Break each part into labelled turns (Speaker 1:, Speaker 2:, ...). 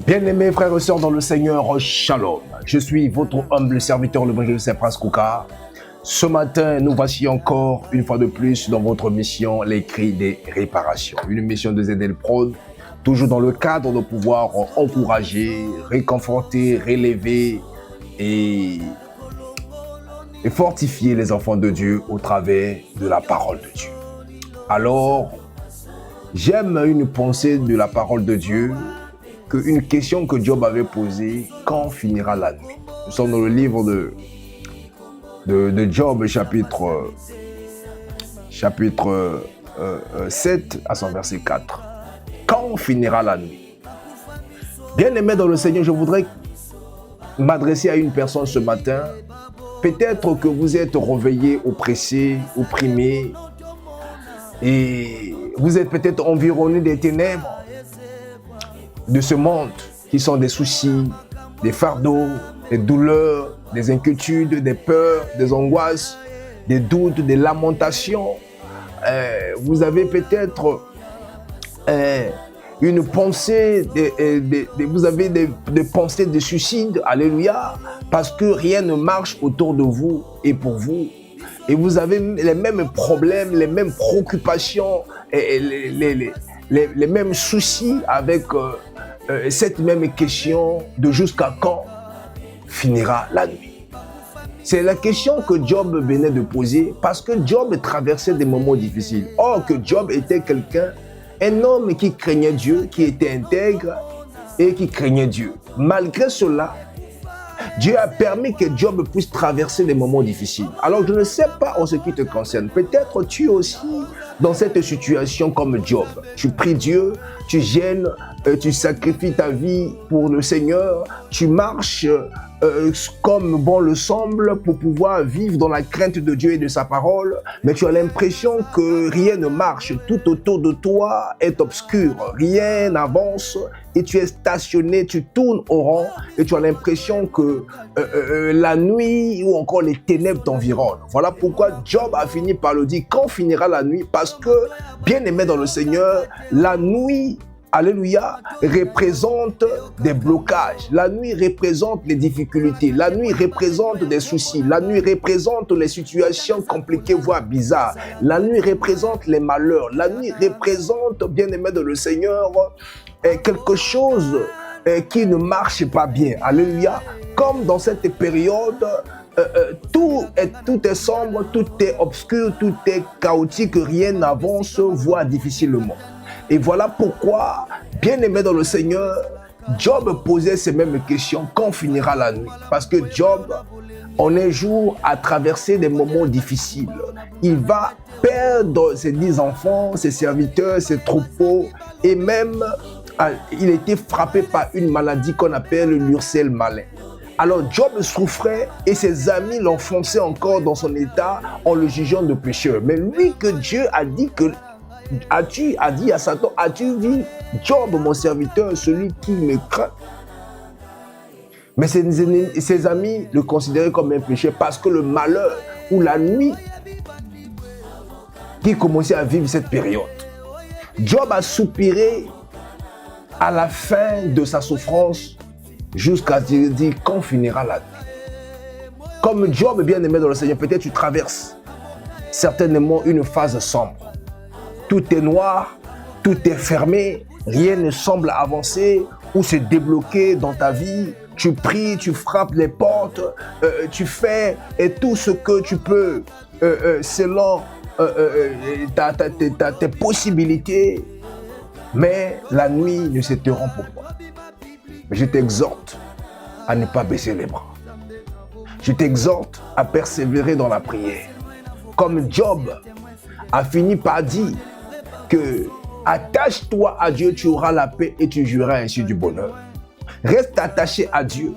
Speaker 1: Bien-aimés frères et sœurs dans le Seigneur, Shalom. Je suis votre humble serviteur, le évangéliste Prince Kouka. Ce matin, nous voici encore, une fois de plus, dans votre mission, les cris des réparations. Une mission de ZL Prod, toujours dans le cadre de pouvoir encourager, réconforter, relever et fortifier les enfants de Dieu au travers de la parole de Dieu. Alors, j'aime une pensée de la parole de Dieu, une question que Job avait posée, quand finira la nuit? Nous sommes dans le livre de Job, chapitre 7 à son verset 4. Quand finira la nuit? Bien-aimé dans le Seigneur, je voudrais m'adresser à une personne ce matin. Peut-être que vous êtes réveillé, oppressé, opprimé, et vous êtes peut-être environné des ténèbres de ce monde, qui sont des soucis, des fardeaux, des douleurs, des inquiétudes, des peurs, des angoisses, des doutes, des lamentations. Vous avez peut-être une pensée, vous avez des pensées de suicide, alléluia, parce que rien ne marche autour de vous et pour vous. Et vous avez les mêmes problèmes, les mêmes préoccupations, et les mêmes soucis avec cette même question de jusqu'à quand finira la nuit. C'est la question que Job venait de poser parce que Job traversait des moments difficiles. Or que Job était quelqu'un, un homme qui craignait Dieu, qui était intègre et qui craignait Dieu. Malgré cela, Dieu a permis que Job puisse traverser des moments difficiles. Alors je ne sais pas en ce qui te concerne. Peut-être tu es aussi dans cette situation comme Job. Tu pries Dieu, tu gênes, tu sacrifies ta vie pour le Seigneur, tu marches comme bon le semble pour pouvoir vivre dans la crainte de Dieu et de sa parole, mais tu as l'impression que rien ne marche, tout autour de toi est obscur, rien n'avance et tu es stationné, tu tournes au rang et tu as l'impression que la nuit ou encore les ténèbres t'environnent. Voilà pourquoi Job a fini par le dire, quand finira la nuit? Parce que, bien aimé dans le Seigneur, la nuit, alléluia, représente des blocages. La nuit représente les difficultés. La nuit représente des soucis. La nuit représente les situations compliquées, voire bizarres. La nuit représente les malheurs. La nuit représente, bien-aimé de le Seigneur, quelque chose qui ne marche pas bien. Alléluia. Comme dans cette période, tout est sombre, tout est obscur, tout est chaotique, rien n'avance, voire difficilement. Et voilà pourquoi, bien-aimé dans le Seigneur, Job posait ces mêmes questions. Quand finira la nuit? Parce que Job, en un jour, a traversé des moments difficiles. Il va perdre ses 10 enfants, ses serviteurs, ses troupeaux, et même, il a été frappé par une maladie qu'on appelle l'Ursel malin. Alors Job souffrait et ses amis l'enfonçaient encore dans son état en le jugeant de pécheur. Mais lui que Dieu a dit que a dit à Satan, as-tu vu Job, mon serviteur, celui qui me craint? Mais ses amis le considéraient comme un péché parce que le malheur ou la nuit qui commençait à vivre cette période. Job a soupiré à la fin de sa souffrance jusqu'à dire quand finira la nuit. Comme Job, bien aimé dans le Seigneur, peut-être tu traverses certainement une phase sombre. Tout est noir, tout est fermé, rien ne semble avancer ou se débloquer dans ta vie. Tu pries, tu frappes les portes, tu fais tout ce que tu peux selon tes possibilités. Mais la nuit ne s'interrompt pas. Mais je t'exhorte à ne pas baisser les bras. Je t'exhorte à persévérer dans la prière. Comme Job a fini par dire que attache-toi à Dieu, tu auras la paix et tu jouiras ainsi du bonheur. Reste attaché à Dieu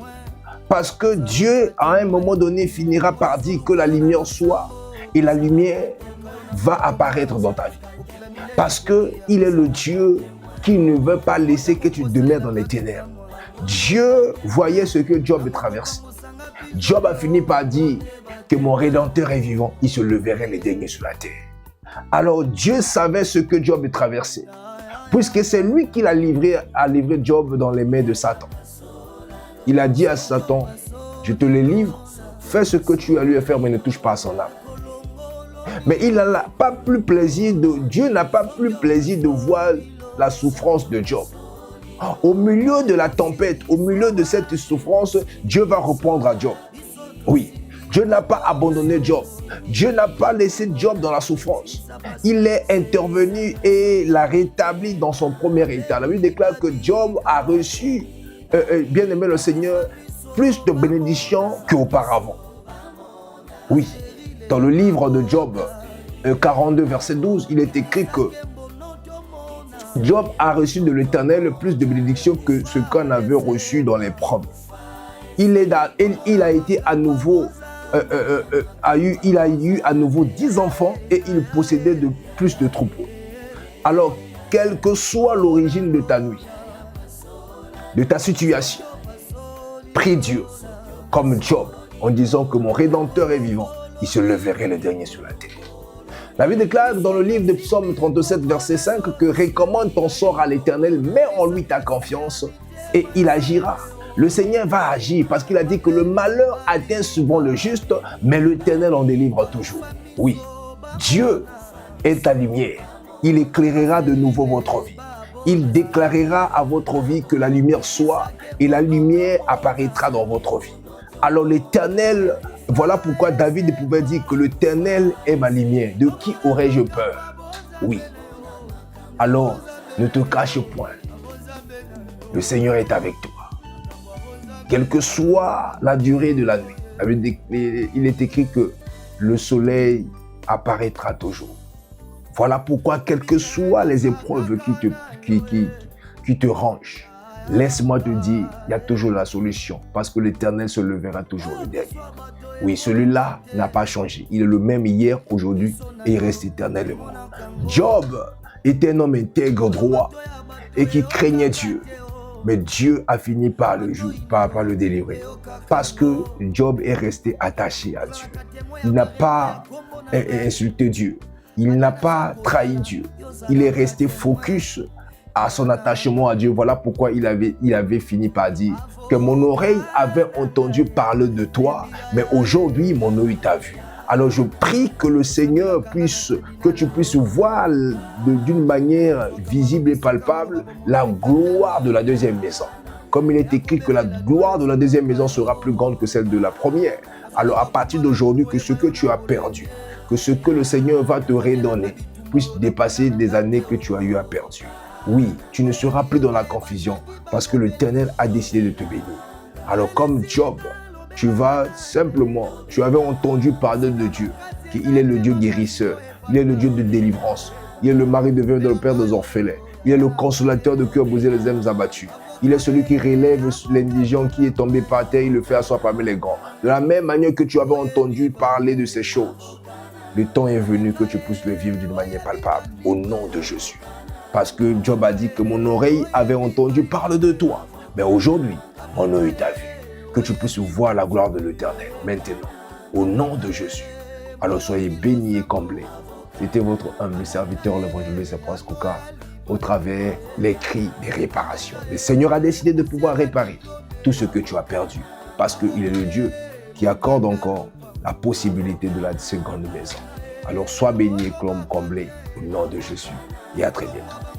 Speaker 1: parce que Dieu, à un moment donné, finira par dire que la lumière soit et la lumière va apparaître dans ta vie. Parce qu'il est le Dieu qui ne veut pas laisser que tu demeures dans les ténèbres. Dieu voyait ce que Job traversait. Job a fini par dire que mon Rédempteur est vivant, il se leverait les derniers sur la terre. Alors Dieu savait ce que Job traversait. puisque c'est lui qui a livré Job dans les mains de Satan. Il a dit à Satan, je te le livre, fais ce que tu as lui à faire, mais ne touche pas à son âme. Mais Dieu n'a pas plus plaisir de voir la souffrance de Job. Au milieu de la tempête, au milieu de cette souffrance, Dieu va répondre à Job. Oui, Dieu n'a pas abandonné Job. Dieu n'a pas laissé Job dans la souffrance. Il est intervenu et l'a rétabli dans son premier état. La Bible déclare que Job a reçu, bien aimé le Seigneur, plus de bénédictions qu'auparavant. Oui, dans le livre de Job 42, verset 12, il est écrit que Job a reçu de l'Éternel plus de bénédictions que ce qu'on avait reçu dans les premiers. Il a été à nouveau, il a eu à nouveau 10 enfants et il possédait plus de troupeaux. Alors, quelle que soit l'origine de ta nuit, de ta situation, prie Dieu comme Job en disant que mon Rédempteur est vivant, il se leverait le dernier sur la terre. La Bible déclare dans le livre de Psaume 37, verset 5, que recommande ton sort à l'Éternel, mets en lui ta confiance et il agira. Le Seigneur va agir parce qu'il a dit que le malheur atteint souvent le juste, mais l'Éternel en délivre toujours. Oui, Dieu est ta lumière. Il éclairera de nouveau votre vie. Il déclarera à votre vie que la lumière soit et la lumière apparaîtra dans votre vie. Alors l'Éternel, voilà pourquoi David pouvait dire que l'Éternel est ma lumière. De qui aurais-je peur? Oui. Alors, ne te cache point. Le Seigneur est avec toi. Quelle que soit la durée de la nuit, il est écrit que le soleil apparaîtra toujours. Voilà pourquoi, quelles que soient les épreuves qui te rangent, laisse-moi te dire, il y a toujours la solution, parce que l'Éternel se levera toujours le dernier. Oui, celui-là n'a pas changé. Il est le même hier, aujourd'hui, et il reste éternellement. Job était un homme intègre, droit, et qui craignait Dieu. Mais Dieu a fini par le délivrer. Parce que Job est resté attaché à Dieu. Il n'a pas insulté Dieu. Il n'a pas trahi Dieu. Il est resté focus à son attachement à Dieu. Voilà pourquoi il avait fini par dire que mon oreille avait entendu parler de toi, mais aujourd'hui mon œil t'a vu. Alors je prie que le Seigneur que tu puisses voir d'une manière visible et palpable la gloire de la deuxième maison. Comme il est écrit que la gloire de la deuxième maison sera plus grande que celle de la première. Alors à partir d'aujourd'hui, que ce que tu as perdu, que ce que le Seigneur va te redonner, puisse dépasser les années que tu as eu à perdre. Oui, tu ne seras plus dans la confusion parce que l'Éternel a décidé de te bénir. Alors comme Job, tu avais entendu parler de Dieu, qu'il est le Dieu guérisseur, il est le Dieu de délivrance, il est le mari de veuve, le père des orphelins, il est le consolateur de cœur brisé, les âmes abattues. Il est celui qui relève l'indigent qui est tombé par terre, il le fait asseoir parmi les grands. De la même manière que tu avais entendu parler de ces choses, le temps est venu que tu puisses le vivre d'une manière palpable, au nom de Jésus. Parce que Job a dit que mon oreille avait entendu parler de toi, mais aujourd'hui, mon œil t'a vu. Que tu puisses voir la gloire de l'Éternel maintenant, au nom de Jésus. Alors soyez bénis et comblés. C'était votre humble serviteur, l'évangéliste Prince Kouka, au travers les cris des réparations. Le Seigneur a décidé de pouvoir réparer tout ce que tu as perdu, parce qu'il est le Dieu qui accorde encore la possibilité de la seconde maison. Alors sois béni et comblé au nom de Jésus. Et à très bientôt.